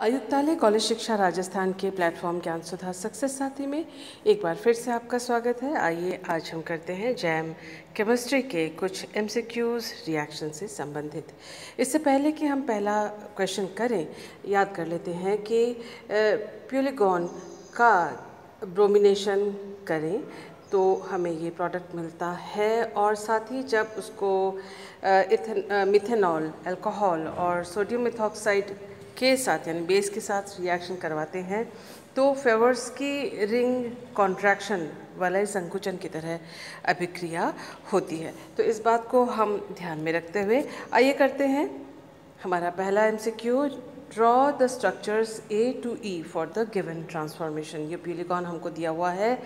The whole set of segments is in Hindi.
आयुक्तालय कॉलेज शिक्षा राजस्थान के प्लेटफॉर्म ज्ञान सुधा सक्सेस साथी में एक बार फिर से आपका स्वागत है। आइए आज हम करते हैं जैम केमिस्ट्री के कुछ एमसीक्यूज़ रिएक्शन से संबंधित। इससे पहले कि हम पहला क्वेश्चन करें, याद कर लेते हैं कि प्यूलिगॉन का ब्रोमिनेशन करें तो हमें ये प्रोडक्ट मिलता है, और साथ ही जब उसको मिथेनॉल, अल्कोहल और सोडियम मेथॉक्साइड के साथ यानी बेस के साथ रिएक्शन करवाते हैं तो फेवर्स की रिंग कॉन्ट्रैक्शन वाला संकुचन की तरह अभिक्रिया होती है। तो इस बात को हम ध्यान में रखते हुए आइए करते हैं हमारा पहला MCQ. Draw the structures A to E for the given transformation. ये प्यूलिगॉन हमको दिया हुआ है,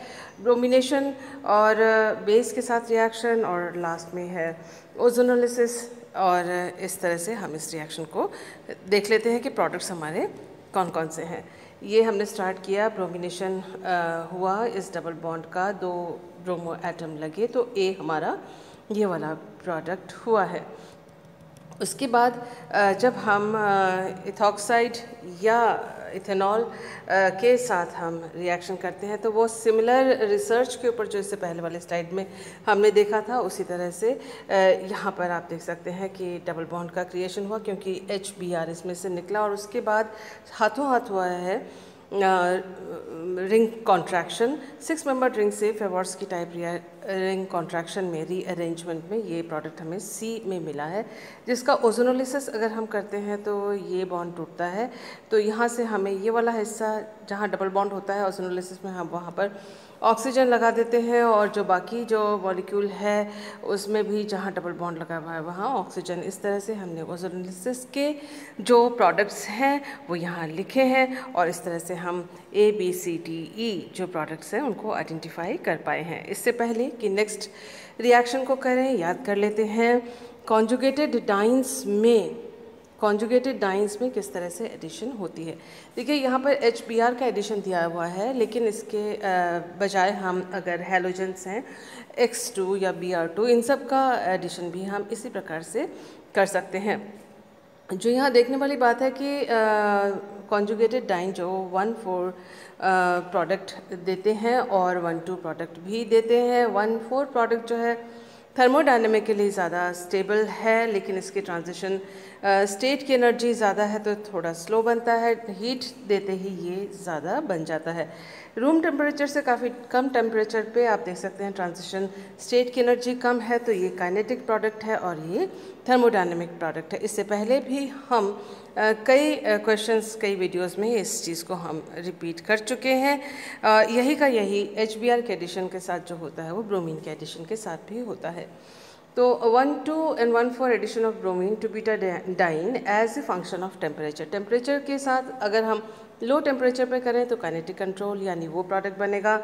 ब्रोमिनेशन और बेस के साथ रिएक्शन, और लास्ट में है ओजोनोलिसिस। और इस तरह से हम इस रिएक्शन को देख लेते हैं कि प्रोडक्ट्स हमारे कौन कौन से हैं। ये हमने स्टार्ट किया, ब्रोमिनेशन हुआ, इस डबल बॉन्ड का 2 ब्रोमो एटम लगे तो A हमारा ये वाला प्रोडक्ट हुआ है। उसके बाद जब हम इथॉक्साइड या इथेनॉल के साथ हम रिएक्शन करते हैं तो वो सिमिलर रिसर्च के ऊपर जो इससे पहले वाले स्लाइड में हमने देखा था उसी तरह से यहाँ पर आप देख सकते हैं कि डबल बॉन्ड का क्रिएशन हुआ क्योंकि HBr इसमें से निकला, और उसके बाद हाथों हाथ हुआ है रिंग कॉन्ट्रैक्शन। 6 मेंबर रिंग से फेवर्स की टाइप रिंग कॉन्ट्रैक्शन में रीअरेंजमेंट में ये प्रोडक्ट हमें C में मिला है, जिसका ओजोनोलिसिस अगर हम करते हैं तो ये बॉन्ड टूटता है। तो यहाँ से हमें ये वाला हिस्सा जहाँ डबल बॉन्ड होता है ओजोनोलिसिस में, हम वहाँ पर ऑक्सीजन लगा देते हैं, और जो बाकी जो मॉलिक्यूल है उसमें भी जहाँ डबल बॉन्ड लगा हुआ है वहाँ ऑक्सीजन। इस तरह से हमने ओजोनोलिसिस के जो प्रोडक्ट्स हैं वो यहाँ लिखे हैं, और इस तरह से हम ABCDE जो प्रोडक्ट्स हैं उनको आइडेंटिफाई कर पाए हैं। इससे पहले कि नेक्स्ट रिएक्शन को करें, याद कर लेते हैं कॉन्जुगेटेड डाइन्स में किस तरह से एडिशन होती है। देखिए यहाँ पर HBr का एडिशन दिया हुआ है, लेकिन इसके बजाय हम अगर हैलोजेंस हैं X2 या Br2, इन सब का एडिशन भी हम इसी प्रकार से कर सकते हैं। जो यहाँ देखने वाली बात है कि कॉन्जुगेटेड डाइन जो 1,4 प्रोडक्ट देते हैं और 1,2 प्रोडक्ट भी देते हैं। 1,4 प्रोडक्ट जो है थर्मोडायनेमिकली ज़्यादा स्टेबल है, लेकिन इसके ट्रांजिशन स्टेट की एनर्जी ज़्यादा है तो थोड़ा स्लो बनता है, हीट देते ही ये ज़्यादा बन जाता है। रूम टेम्परेचर से काफ़ी कम टेम्परेचर पे आप देख सकते हैं ट्रांजिशन स्टेट की एनर्जी कम है, तो ये काइनेटिक प्रोडक्ट है और ये थर्मोडायनेमिक प्रोडक्ट है। इससे पहले भी हम कई क्वेश्चंस, कई वीडियोस में इस चीज़ को हम रिपीट कर चुके हैं। यही का यही HBr के एडिशन के साथ जो होता है वो ब्रोमीन के एडिशन के साथ भी होता है। तो 1,2 and 1,4 addition of bromine to butadiene as a function of temperature. Temperature के साथ अगर हम लो टेम्परेचर पे करें तो काइनेटिक कंट्रोल यानी वो प्रोडक्ट बनेगा।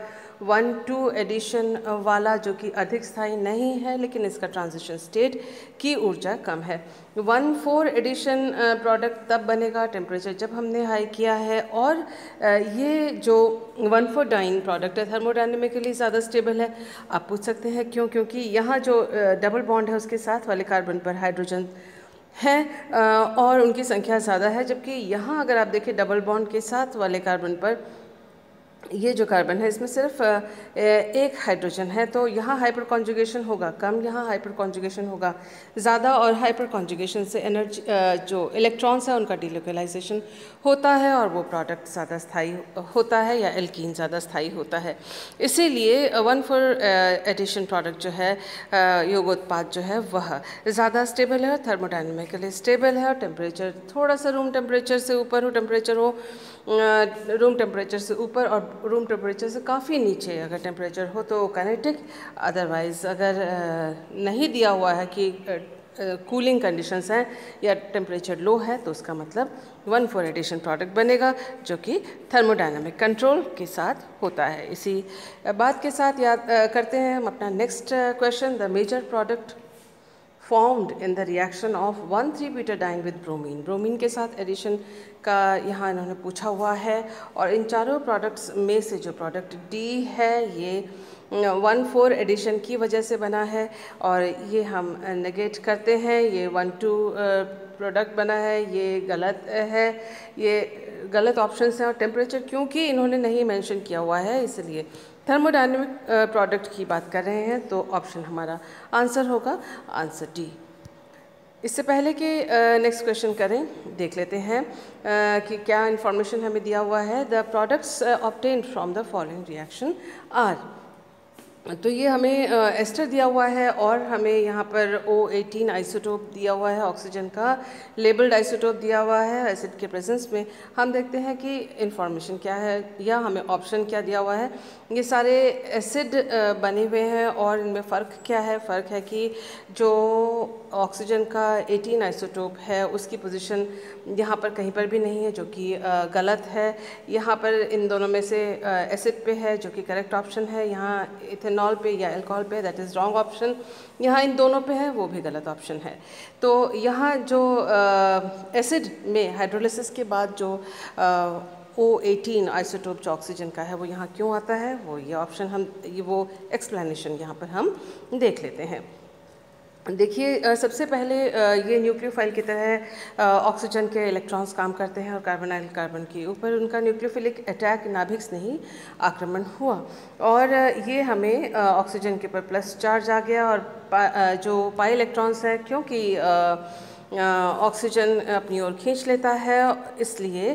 1,2 एडिशन वाला जो कि अधिक स्थायी नहीं है लेकिन इसका ट्रांजिशन स्टेट की ऊर्जा कम है। 1,4 एडिशन प्रोडक्ट तब बनेगा टेम्परेचर जब हमने हाई किया है, और ये जो 1,4 डाइन प्रोडक्ट है थर्मोडायनेमिकली ज़्यादा स्टेबल है। आप पूछ सकते हैं क्यों? क्योंकि यहाँ जो डबल बॉन्ड है उसके साथ वाले कार्बन पर हाइड्रोजन हैं और उनकी संख्या ज़्यादा है, जबकि यहाँ अगर आप देखें डबल बॉन्ड के साथ वाले कार्बन पर ये जो कार्बन है इसमें सिर्फ एक हाइड्रोजन है, तो यहाँ हाइपर कॉन्जुगेशन होगा कम, यहाँ हाइपर कॉन्जुगेशन होगा ज़्यादा, और हाइपर कॉन्जुगेशन से एनर्जी जो इलेक्ट्रॉन्स है उनका डिलोकलाइजेशन होता है और वो प्रोडक्ट ज़्यादा स्थायी होता है या एल्कीन ज़्यादा स्थायी होता है। इसीलिए 1,4 एडिशन प्रोडक्ट जो है योगोत्पाद जो है वह ज़्यादा स्टेबल है और थर्मोडायनेमिकली स्टेबल है, और टेम्परेचर थोड़ा सा रूम टेम्परेचर से ऊपर हो रूम टेम्परेचर से ऊपर और रूम टेम्परेचर से काफ़ी नीचे अगर टेम्परेचर हो तो काइनेटिक। अदरवाइज़ अगर नहीं दिया हुआ है कि कूलिंग कंडीशंस हैं या टेम्परेचर लो है तो उसका मतलब 1,4 एडिशन प्रोडक्ट बनेगा जो कि थर्मोडायनेमिक कंट्रोल के साथ होता है। इसी बात के साथ याद करते हैं हम अपना next question. The major product formed in the reaction of 1,3-butadiene with bromine. Bromine के साथ एडिशन का यहाँ इन्होंने पूछा हुआ है, और इन चारों प्रोडक्ट्स में से जो प्रोडक्ट डी है ये 1,4 एडिशन की वजह से बना है, और ये हम नेगेट करते हैं। ये 1,2 प्रोडक्ट बना है, ये गलत है, ये गलत ऑप्शंस हैं। और टेम्परेचर क्योंकि इन्होंने नहीं मेंशन किया हुआ है, इसलिए थर्मोडायनेमिक प्रोडक्ट की बात कर रहे हैं, तो ऑप्शन हमारा आंसर होगा, आंसर डी। इससे पहले कि नेक्स्ट क्वेश्चन करें, देख लेते हैं कि क्या इन्फॉर्मेशन हमें दिया हुआ है। The products obtained from the following reaction are. तो ये हमें एस्टर दिया हुआ है, और हमें यहाँ पर O18 आइसोटोप दिया हुआ है, ऑक्सीजन का लेबल्ड आइसोटोप दिया हुआ है एसिड के प्रेजेंस में। हम देखते हैं कि इन्फॉर्मेशन क्या है, या हमें ऑप्शन क्या दिया हुआ है। ये सारे एसिड बने हुए हैं, और इनमें फ़र्क क्या है? फ़र्क है कि जो ऑक्सीजन का 18 आइसोटोप है उसकी पोजीशन यहाँ पर कहीं पर भी नहीं है, जो कि गलत है। यहाँ पर इन दोनों में से एसिड पे है, जो कि करेक्ट ऑप्शन है। यहाँ इथेनॉल पे या अल्कोहल पे, दैट इज़ रॉन्ग ऑप्शन। यहाँ इन दोनों पे है, वो भी गलत ऑप्शन है। तो यहाँ जो एसिड में हाइड्रोलिसिस के बाद जो O18 आइसोटोप जो ऑक्सीजन का है वो यहाँ क्यों आता है, वो ये ऑप्शन हम वो एक्सप्लेनेशन यहाँ पर हम देख लेते हैं। देखिए, सबसे पहले ये न्यूक्लियोफाइल की तरह ऑक्सीजन के इलेक्ट्रॉन्स काम करते हैं, और कार्बोनाइल कार्बन के ऊपर उनका न्यूक्लियोफिलिक अटैक नाभिक से नहीं आक्रमण हुआ, और ये हमें ऑक्सीजन के ऊपर प्लस चार्ज आ गया। और जो पाई इलेक्ट्रॉन्स हैं, क्योंकि ऑक्सीजन अपनी ओर खींच लेता है, इसलिए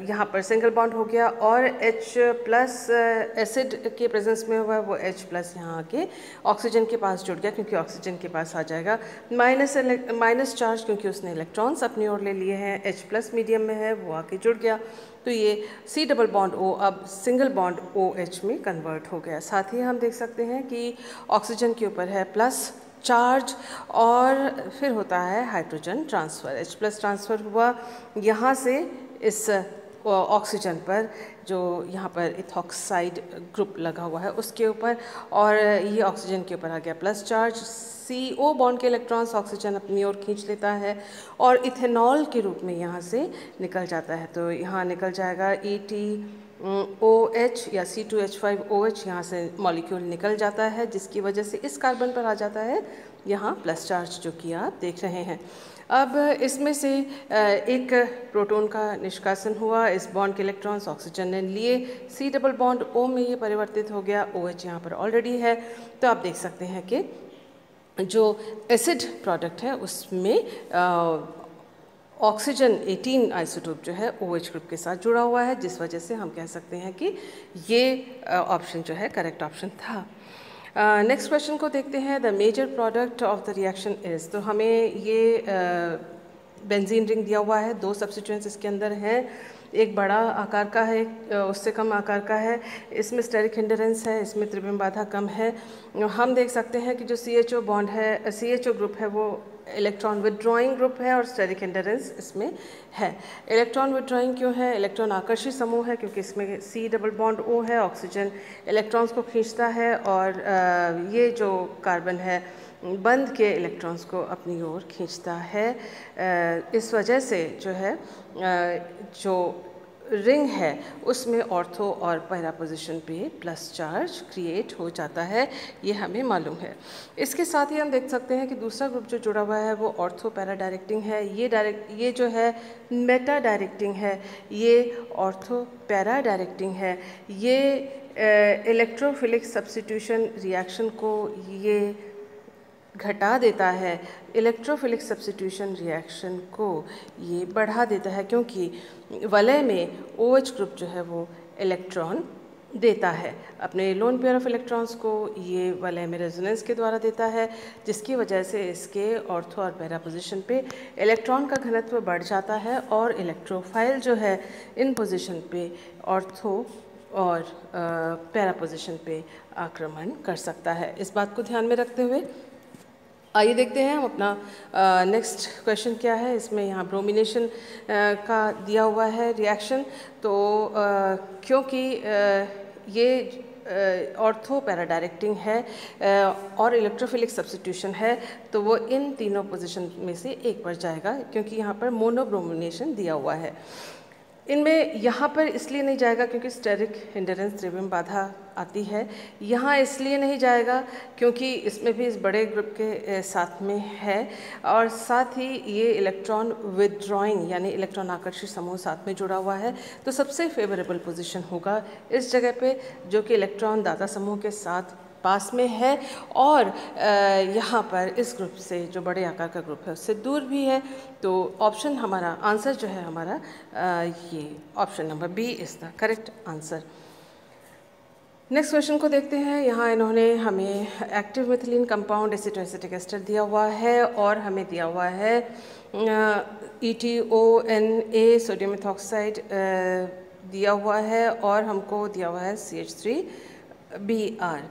यहाँ पर सिंगल बॉन्ड हो गया, और H प्लस एसिड के प्रेजेंस में हुआ है, वो H प्लस यहाँ आके ऑक्सीजन के पास जुड़ गया, क्योंकि ऑक्सीजन के पास आ जाएगा माइनस चार्ज, क्योंकि उसने इलेक्ट्रॉन्स अपनी ओर ले लिए हैं। H प्लस मीडियम में है, वो आके जुड़ गया, तो ये C डबल बॉन्ड O अब सिंगल बॉन्ड OH में कन्वर्ट हो गया। साथ ही हम देख सकते हैं कि ऑक्सीजन के ऊपर है प्लस चार्ज, और फिर होता है hydrogen transfer. H plus transfer हुआ यहाँ से इस ऑक्सीजन पर, जो यहाँ पर इथॉक्साइड ग्रुप लगा हुआ है उसके ऊपर, और ये ऑक्सीजन के ऊपर आ गया प्लस चार्ज। CO बॉन्ड के इलेक्ट्रॉन्स ऑक्सीजन अपनी ओर खींच लेता है, और इथेनॉल के रूप में यहाँ से निकल जाता है। तो यहाँ निकल जाएगा ETOH या C2H5OH, यहाँ से मॉलिक्यूल निकल जाता है, जिसकी वजह से इस कार्बन पर आ जाता है यहाँ प्लस चार्ज, जो कि आप देख रहे हैं। अब इसमें से एक प्रोटॉन का निष्कासन हुआ, इस बॉन्ड के इलेक्ट्रॉन्स ऑक्सीजन ने लिए, C डबल बॉन्ड O में ये परिवर्तित हो गया, OH यहाँ पर ऑलरेडी है। तो आप देख सकते हैं कि जो एसिड प्रोडक्ट है उसमें ऑक्सीजन 18 आइसोटोप जो है OH ग्रुप के साथ जुड़ा हुआ है, जिस वजह से हम कह सकते हैं कि ये ऑप्शन जो है करेक्ट ऑप्शन था। नेक्स्ट क्वेश्चन को देखते हैं। The major product of the reaction is. तो हमें ये बेंजीन रिंग दिया हुआ है, 2 सब्स्टिट्यूएंट्स इसके अंदर हैं, एक बड़ा आकार का है, उससे कम आकार का है। इसमें स्टेरिक हिंडरेंस है, इसमें त्रिविम बाधा कम है। हम देख सकते हैं कि जो CHO बॉन्ड है, CHO ग्रुप है, वो इलेक्ट्रॉन विदड्रॉइंग ग्रुप है, और स्टेरिक हिंडरेंस इसमें है। इलेक्ट्रॉन विदड्रॉइंग क्यों है? इलेक्ट्रॉन आकर्षी समूह है, क्योंकि इसमें C डबल बॉन्ड O है, ऑक्सीजन इलेक्ट्रॉन्स को खींचता है, और ये जो कार्बन है बंद के इलेक्ट्रॉन्स को अपनी ओर खींचता है। इस वजह से जो है जो रिंग है उसमें ऑर्थो और पैरा पोजीशन पे प्लस चार्ज क्रिएट हो जाता है, ये हमें मालूम है। इसके साथ ही हम देख सकते हैं कि दूसरा ग्रुप जो जुड़ा हुआ है वो ऑर्थो पैरा डायरेक्टिंग है, ये जो है मेटा डायरेक्टिंग है, ये ऑर्थो पैरा डायरेक्टिंग है। ये इलेक्ट्रोफिलिक सब्स्टिट्यूशन रिएक्शन को ये घटा देता है, इलेक्ट्रोफिलिक सब्स्टिट्यूशन रिएक्शन को ये बढ़ा देता है, क्योंकि वलय में OH ग्रुप जो है वो इलेक्ट्रॉन देता है अपने लोन पेयर ऑफ इलेक्ट्रॉन्स को, ये वलय में रेजोनेंस के द्वारा देता है, जिसकी वजह से इसके ऑर्थो और पैरा पोजीशन पे इलेक्ट्रॉन का घनत्व बढ़ जाता है, और इलेक्ट्रोफाइल जो है इन पोजीशन पे ऑर्थो और पैरा पोजीशन पे आक्रमण कर सकता है। इस बात को ध्यान में रखते हुए आइए देखते हैं हम अपना नेक्स्ट क्वेश्चन क्या है। इसमें यहाँ ब्रोमिनेशन का दिया हुआ है रिएक्शन। तो क्योंकि ये ऑर्थो पैरा डायरेक्टिंग है और इलेक्ट्रोफिलिक सब्स्टिट्यूशन है, तो वो इन तीनों पोजीशन में से एक पर जाएगा, क्योंकि यहाँ पर मोनोब्रोमिनेशन दिया हुआ है। इनमें यहाँ पर इसलिए नहीं जाएगा क्योंकि स्टेरिक हिंडरेंस द्रव्यम बाधा आती है। यहाँ इसलिए नहीं जाएगा क्योंकि इसमें भी इस बड़े ग्रुप के साथ में है, और साथ ही ये इलेक्ट्रॉन विदड्रॉइंग यानी इलेक्ट्रॉन आकर्षित समूह साथ में जुड़ा हुआ है। तो सबसे फेवरेबल पोजीशन होगा इस जगह पे, जो कि इलेक्ट्रॉन दाता समूह के साथ पास में है और यहाँ पर इस ग्रुप से, जो बड़े आकार का ग्रुप है, उससे दूर भी है। तो ऑप्शन हमारा आंसर जो है हमारा ये option number B is the correct answer. Next question को देखते हैं। यहाँ इन्होंने हमें active methylene compound acetoacetic ester दिया हुआ है और हमें दिया हुआ है ETONA सोडियम मेथॉक्साइड दिया हुआ है और हमको दिया हुआ है CH3Br।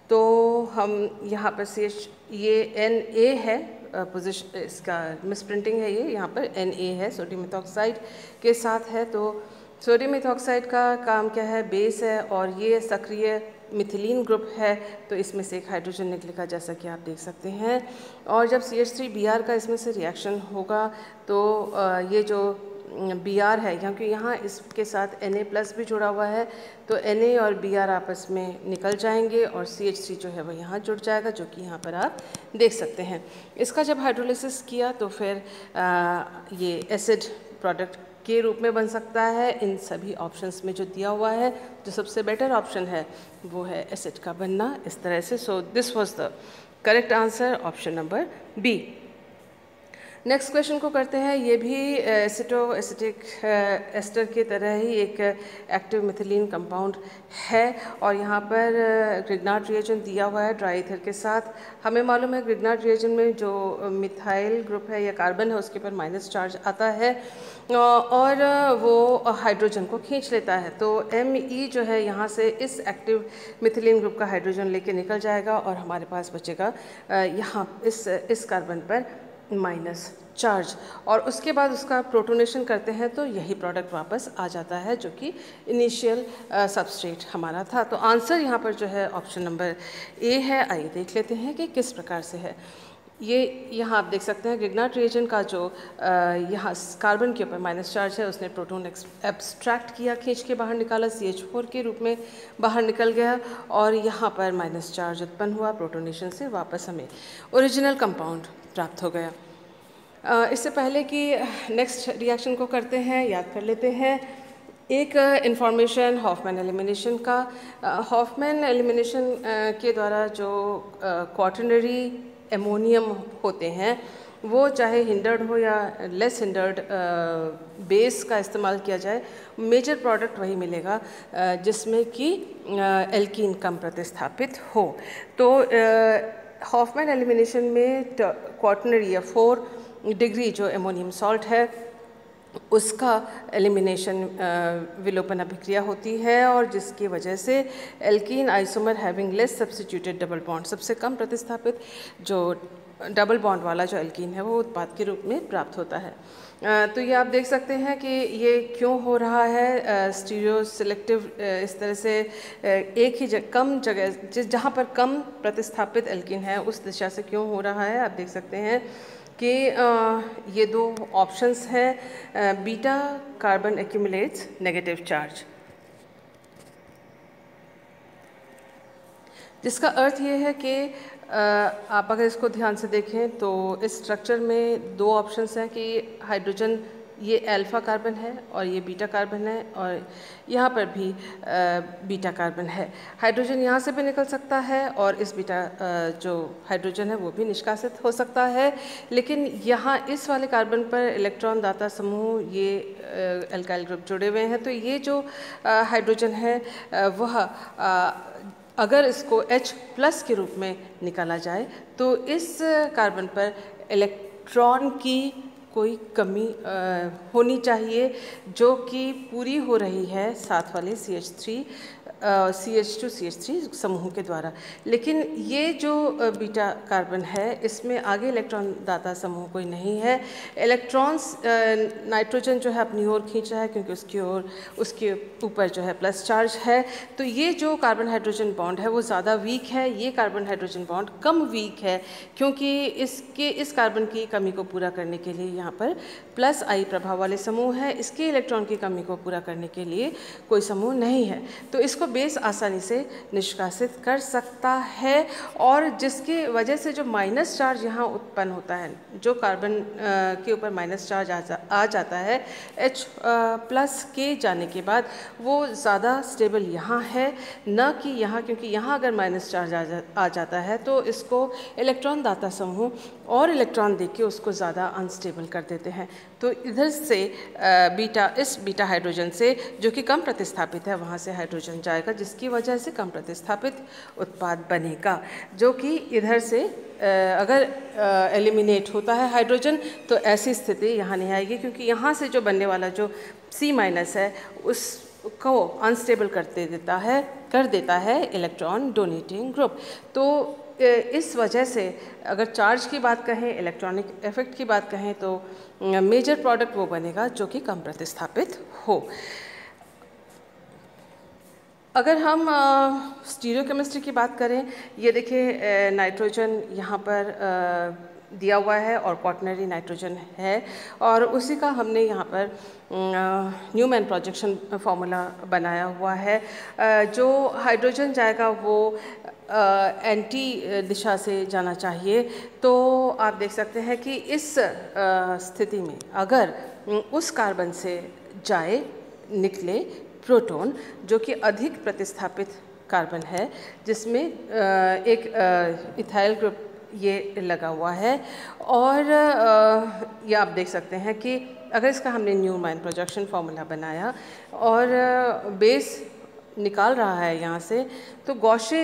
तो हम यहाँ पर ये Na है, पोजिशन इसका मिसप्रिंटिंग है, ये यहाँ पर Na है, सोडियम मेथॉक्साइड के साथ है। तो सोडियम मेथॉक्साइड का काम क्या है, बेस है, और ये सक्रिय मिथिलीन ग्रुप है, तो इसमें से एक हाइड्रोजन निकलेगा जैसा कि आप देख सकते हैं। और जब CH3Br का इसमें से रिएक्शन होगा तो ये जो Br है, क्योंकि यहाँ इसके साथ Na+ भी जुड़ा हुआ है, तो Na और Br आपस में निकल जाएंगे और CH3 जो है वो यहाँ जुड़ जाएगा, जो कि यहाँ पर आप देख सकते हैं। इसका जब हाइड्रोलिसिस किया तो फिर ये एसिड प्रोडक्ट के रूप में बन सकता है। इन सभी ऑप्शंस में जो दिया हुआ है, जो सबसे बेटर ऑप्शन है वो है एसिड का बनना इस तरह से। So this was the correct answer, option number B. Next question को करते हैं। ये भी एसिटोएसिटिक एस्टर की तरह ही एक एक्टिव मिथिलीन कंपाउंड है और यहाँ पर ग्रिग्नार्ड रिएजेंट दिया हुआ है ड्राई ईथर के साथ। हमें मालूम है ग्रिग्नार्ड रिएजेंट में जो मिथाइल ग्रुप है या कार्बन है उसके ऊपर माइनस चार्ज आता है और वो हाइड्रोजन को खींच लेता है। तो Me जो है यहाँ से इस एक्टिव मिथिलीन ग्रुप का हाइड्रोजन लेके निकल जाएगा और हमारे पास बचेगा यहाँ इस कार्बन पर माइनस चार्ज, और उसके बाद उसका प्रोटोनेशन करते हैं तो यही प्रोडक्ट वापस आ जाता है, जो कि इनिशियल सबस्ट्रेट हमारा था। तो आंसर यहाँ पर जो है ऑप्शन नंबर ए है। आइए देख लेते हैं कि किस प्रकार से है। ये यहाँ आप देख सकते हैं ग्रिग्नार्ड रिएजेंट का जो यहाँ कार्बन के ऊपर माइनस चार्ज है, उसने प्रोटॉन एब्स्ट्रैक्ट किया, खींच के बाहर निकाला, CH4 के रूप में बाहर निकल गया और यहाँ पर माइनस चार्ज उत्पन्न हुआ। प्रोटोनेशन से वापस हमें ओरिजिनल कंपाउंड प्राप्त हो गया। इससे पहले कि नेक्स्ट रिएक्शन को करते हैं, याद कर लेते हैं एक इंफॉर्मेशन हॉफमैन एलिमिनेशन का। हॉफमैन एलिमिनेशन के द्वारा जो क्वाटरनरी एमोनियम होते हैं वो चाहे हिंडर्ड हो या लेस हिंडर्ड बेस का इस्तेमाल किया जाए, मेजर प्रोडक्ट वही मिलेगा जिसमें कि एल्कीन कम प्रतिस्थापित हो। तो हॉफमैन एलिमिनेशन में क्वाटरनरी या 4 डिग्री जो एमोनियम सॉल्ट है उसका एलिमिनेशन विलोपन अभिक्रिया होती है और जिसकी वजह से alkene isomer having less substituted double bond, सबसे कम प्रतिस्थापित जो डबल बॉन्ड वाला जो एल्कीन है वो उत्पाद के रूप में प्राप्त होता है। तो ये आप देख सकते हैं कि ये क्यों हो रहा है। स्टीरियो सिलेक्टिव इस तरह से एक ही कम जगह जहाँ पर कम प्रतिस्थापित एल्कीन है उस दिशा से क्यों हो रहा है, आप देख सकते हैं कि ये 2 ऑप्शंस हैं। Beta carbon accumulates negative charge, जिसका अर्थ ये है कि आप अगर इसको ध्यान से देखें तो इस स्ट्रक्चर में 2 ऑप्शंस हैं कि हाइड्रोजन ये अल्फ़ा कार्बन है और ये बीटा कार्बन है और यहाँ पर भी बीटा कार्बन है। हाइड्रोजन यहाँ से भी निकल सकता है और इस बीटा जो हाइड्रोजन है वो भी निष्कासित हो सकता है, लेकिन यहाँ इस वाले कार्बन पर इलेक्ट्रॉन दाता समूह ये अल्काइल ग्रुप जुड़े हुए हैं। तो ये जो हाइड्रोजन है वह अगर इसको H+ के रूप में निकाला जाए तो इस कार्बन पर इलेक्ट्रॉन की कोई कमी होनी चाहिए जो कि पूरी हो रही है साथ वाले CH3 CH2 CH3 समूहों के द्वारा। लेकिन ये जो बीटा कार्बन है इसमें आगे इलेक्ट्रॉन दाता समूह कोई नहीं है। इलेक्ट्रॉन्स नाइट्रोजन जो है अपनी ओर खींच रहा है क्योंकि उसके ऊपर जो है प्लस चार्ज है। तो ये जो कार्बन हाइड्रोजन बॉन्ड है वो ज़्यादा वीक है, ये कार्बन हाइड्रोजन बॉन्ड कम वीक है क्योंकि इस कार्बन की कमी को पूरा करने के लिए यहाँ पर प्लस आई प्रभाव वाले समूह है, इसके इलेक्ट्रॉन की कमी को पूरा करने के लिए कोई समूह नहीं है। तो इसको बेस आसानी से निष्कासित कर सकता है और जिसकी वजह से जो माइनस चार्ज यहाँ उत्पन्न होता है, जो कार्बन के ऊपर माइनस चार्ज आ जाता है H प्लस के जाने के बाद, वो ज़्यादा स्टेबल यहाँ है न कि यहाँ, क्योंकि यहाँ अगर माइनस चार्ज आ जाता है तो इसको इलेक्ट्रॉन दाता समूह और इलेक्ट्रॉन देके उसको ज़्यादा अनस्टेबल कर देते हैं। तो इधर से इस बीटा हाइड्रोजन से जो कि कम प्रतिस्थापित है वहाँ से हाइड्रोजन जाएगा, जिसकी वजह से कम प्रतिस्थापित उत्पाद बनेगा, जो कि इधर से अगर एलिमिनेट होता है हाइड्रोजन तो ऐसी स्थिति यहाँ नहीं आएगी, क्योंकि यहाँ से जो बनने वाला जो C- है उसको अनस्टेबल कर देता है इलेक्ट्रॉन डोनेटिंग ग्रुप। तो इस वजह से अगर चार्ज की बात कहें, इलेक्ट्रॉनिक इफेक्ट की बात कहें, तो मेजर प्रोडक्ट वो बनेगा जो कि कम प्रतिस्थापित हो। अगर हम स्टीरियोकेमिस्ट्री की बात करें, ये देखिए नाइट्रोजन यहाँ पर दिया हुआ है और क्वाटरनरी नाइट्रोजन है, और उसी का हमने यहाँ पर न्यूमैन प्रोजेक्शन फार्मूला बनाया हुआ है। जो हाइड्रोजन जाएगा वो एंटी दिशा से जाना चाहिए। तो आप देख सकते हैं कि इस स्थिति में अगर उस कार्बन से निकले प्रोटॉन, जो कि अधिक प्रतिस्थापित कार्बन है, जिसमें एक इथाइल ग्रुप ये लगा हुआ है, और ये आप देख सकते हैं कि अगर इसका हमने न्यूमैन प्रोजेक्शन फार्मूला बनाया और बेस निकाल रहा है यहाँ से, तो गॉशे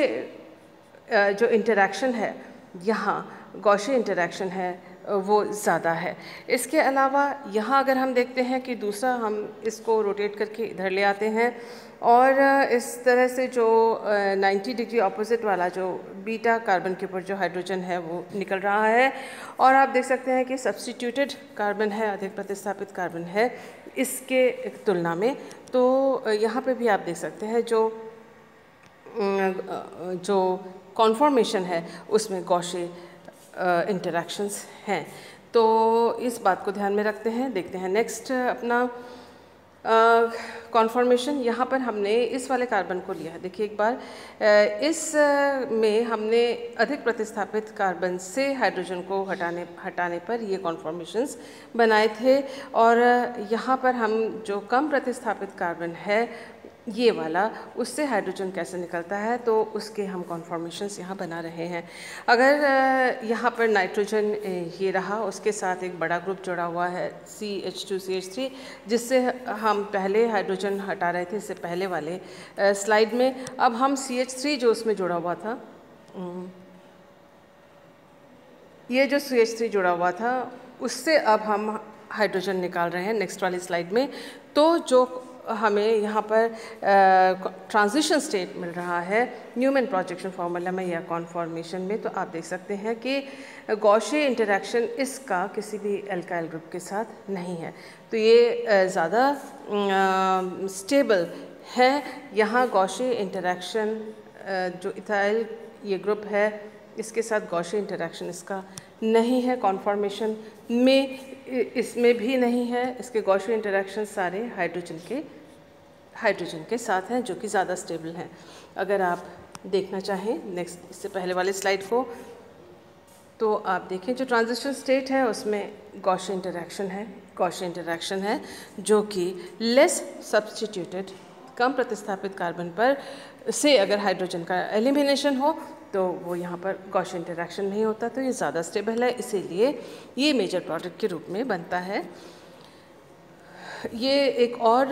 जो इंटरैक्शन है, यहाँ गॉशे इंटरैक्शन है वो ज़्यादा है। इसके अलावा यहाँ अगर हम देखते हैं कि दूसरा हम इसको रोटेट करके इधर ले आते हैं और इस तरह से जो 90 डिग्री ऑपोजिट वाला जो बीटा कार्बन के ऊपर जो हाइड्रोजन है वो निकल रहा है, और आप देख सकते हैं कि सब्स्टिट्यूटेड कार्बन है, अधिक प्रतिस्थापित कार्बन है इसके तुलना में। तो यहाँ पे भी आप देख सकते हैं जो कॉन्फॉर्मेशन है उसमें गॉशे इंटरैक्शंस हैं। तो इस बात को ध्यान में रखते हैं। देखते हैं नेक्स्ट अपना कॉन्फॉर्मेशन। यहाँ पर हमने इस वाले कार्बन को लिया है। देखिए एक बार इस में हमने अधिक प्रतिस्थापित कार्बन से हाइड्रोजन को हटाने पर ये कॉन्फॉर्मेशंस बनाए थे, और यहाँ पर हम जो कम प्रतिस्थापित कार्बन है ये वाला, उससे हाइड्रोजन कैसे निकलता है तो उसके हम कॉन्फॉर्मेशंस यहाँ बना रहे हैं। अगर यहाँ पर नाइट्रोजन ये रहा, उसके साथ एक बड़ा ग्रुप जुड़ा हुआ है CH2 CH3, जिससे हम पहले हाइड्रोजन हटा रहे थे इससे पहले वाले स्लाइड में। अब हम CH3 जो उसमें जुड़ा हुआ था, ये जो CH3 जुड़ा हुआ था उससे अब हम हाइड्रोजन निकाल रहे हैं नेक्स्ट वाली स्लाइड में। तो जो हमें यहाँ पर ट्रांजिशन स्टेट मिल रहा है न्यूमैन प्रोजेक्शन फार्मूला में या कॉन्फॉर्मेशन में, तो आप देख सकते हैं कि गॉशे इंटरैक्शन इसका किसी भी एल्काइल ग्रुप के साथ नहीं है। तो ये ज़्यादा स्टेबल है। यहाँ गॉशे इंटरैक्शन जो इथाइल ये ग्रुप है इसके साथ गॉशे इंटरैक्शन इसका नहीं है, कॉन्फॉर्मेशन में इसमें भी नहीं है। इसके गॉशे इंटरैक्शन सारे हाइड्रोजन के साथ हैं, जो कि ज़्यादा स्टेबल हैं। अगर आप देखना चाहें नेक्स्ट इससे पहले वाले स्लाइड को, तो आप देखें जो ट्रांजिशन स्टेट है उसमें गॉशे इंटरैक्शन है जो कि लेस सब्स्टिट्यूटेड, कम प्रतिस्थापित कार्बन पर से अगर हाइड्रोजन का एलिमिनेशन हो तो वो यहाँ पर गॉशे इंटरैक्शन नहीं होता, तो ये ज़्यादा स्टेबल है, इसीलिए ये मेजर प्रोडक्ट के रूप में बनता है। ये एक और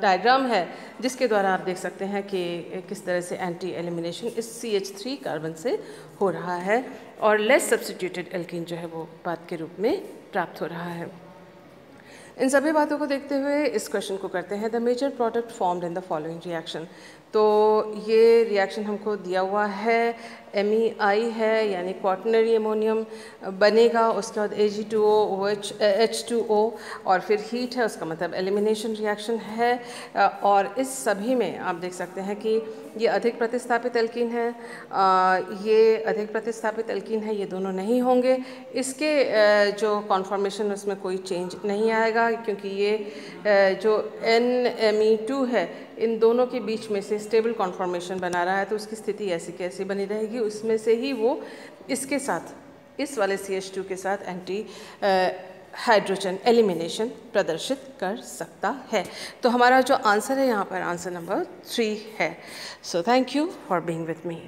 डायग्राम है जिसके द्वारा आप देख सकते हैं कि किस तरह से एंटी एलिमिनेशन इस CH3 कार्बन से हो रहा है और लेस सब्स्टिट्यूटेड एल्कीन जो है वो उत्पाद के रूप में प्राप्त हो रहा है। इन सभी बातों को देखते हुए इस क्वेश्चन को करते हैं, the major product formed in the following reaction. तो ये रिएक्शन हमको दिया हुआ है, MEI है यानी क्वाटरनरी अमोनियम बनेगा, उसके बाद Ag2O OH H2O और फिर हीट है, उसका मतलब एलिमिनेशन रिएक्शन है। और इस सभी में आप देख सकते हैं कि ये अधिक प्रतिस्थापित एल्कीन है, ये अधिक प्रतिस्थापित एल्कीन है, ये दोनों नहीं होंगे। इसके जो कॉन्फॉर्मेशन उसमें कोई चेंज नहीं आएगा क्योंकि ये जो NMe2 है इन दोनों के बीच में से स्टेबल कॉन्फॉर्मेशन बना रहा है, तो उसकी स्थिति ऐसी कैसी बनी रहेगी, उसमें से ही वो इसके साथ इस वाले CH2 के साथ एंटी हाइड्रोजन एलिमिनेशन प्रदर्शित कर सकता है। तो हमारा जो आंसर है यहाँ पर आंसर नंबर 3 है। So thank you for being with me.